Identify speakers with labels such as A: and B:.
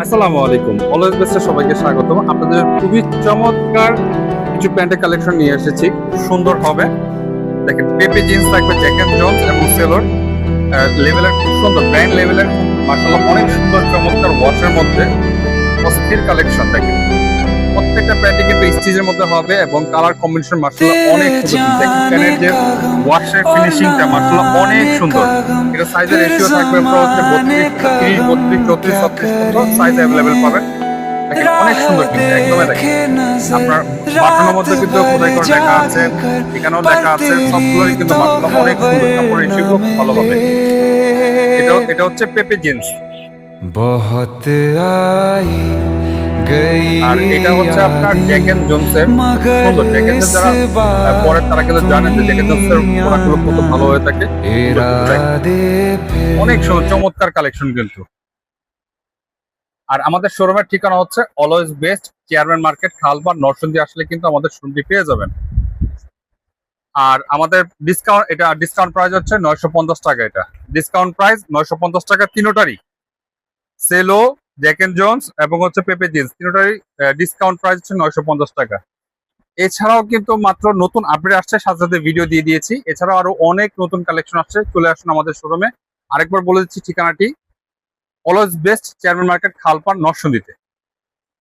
A: আসসালামু আলাইকুম। অলওয়েজ বেস্টে সবাইকে স্বাগতম। আপনাদের খুবই চমৎকার কিছু প্যান্টের কালেকশন নিয়ে এসেছি। সুন্দর হবে। দেখেন পেপি জিন্স থাকবে, জ্যাক এন্ড জোন্স এবং সেলর লেভেলের খুব সুন্দর ব্র্যান্ড লেভেলের মাশাআল্লাহ অনেক সুন্দর চমৎকার ওয়াশের মধ্যে অস্থির কালেকশন দেখেন। প্রত্যেকটা প্যান্টে কিন্তু স্টিচের মধ্যে হবে এবং কালার কম্বিনেশন মাশাআল্লাহ অনেক সুন্দর। দেখেন প্যান্টের যে ওয়াশের ফিনিশিংটা মাশাআল্লাহ অনেক সুন্দর। এটা সাইজের রেশিও থাকবে হচ্ছে 32, 30, 32, 34, 36 পর্যন্ত সাইজ অ্যাভেলেবেল পাবেন। দেখেন অনেক সুন্দর কিন্তু একদমই দেখেন আপনার বাটনের মধ্যে কিন্তু খোদাই করে লেখা আছে, এখানেও লেখা আছে, সবগুলোই কিন্তু মাশাআল্লাহ অনেক সুন্দর। কাপড় রেশিও খুব ভালো হবে। এটা হচ্ছে পেপে জিন্স
B: बहुत आई गई
A: আর এটা হচ্ছে আপনার জ্যাক এন্ড জোনসের সুন্দর। জ্যাক এন্ড যারা পরে তারা কিন্তু জানেন যে জ্যাক এন্ড জোনসের প্রোডাক্টগুলো কত ভালো হয়ে থাকে।
B: इरादे पे
A: অনেক সুন্দর চমৎকার কালেকশন কিন্তু। আর আমাদের শোরুমের ঠিকানা হচ্ছে always best, chairman market, Khalbag, Narsingdi আসলে কিন্তু আমাদের শোরুমটি পেয়ে যাবেন। আর আমাদের ডিসকাউন্ট প্রাইস হচ্ছে 950 টাকা। এটা ডিসকাউন্ট প্রাইস 950 টাকা তিনোটারই, সেলো, জ্যাক এন্ড জোন্স এবং হচ্ছে পেপে জিন্স তিনোটারই ডিসকাউন্ট প্রাইস হচ্ছে 950 টাকা। এছাড়াও কিন্তু মাত্র নতুন আপডেট আসছে, সাথে সাথে ভিডিও দিয়ে দিয়েছি। এছাড়াও আরো অনেক নতুন কালেকশন আসছে, চলে আসুন আমাদের শোরুমে। আরেকবার বলে দিচ্ছি ঠিকানাটি অলওয়েজ বেস্ট, চেয়ারম্যান মার্কেট, খালপাড়, নরসিংদীতে।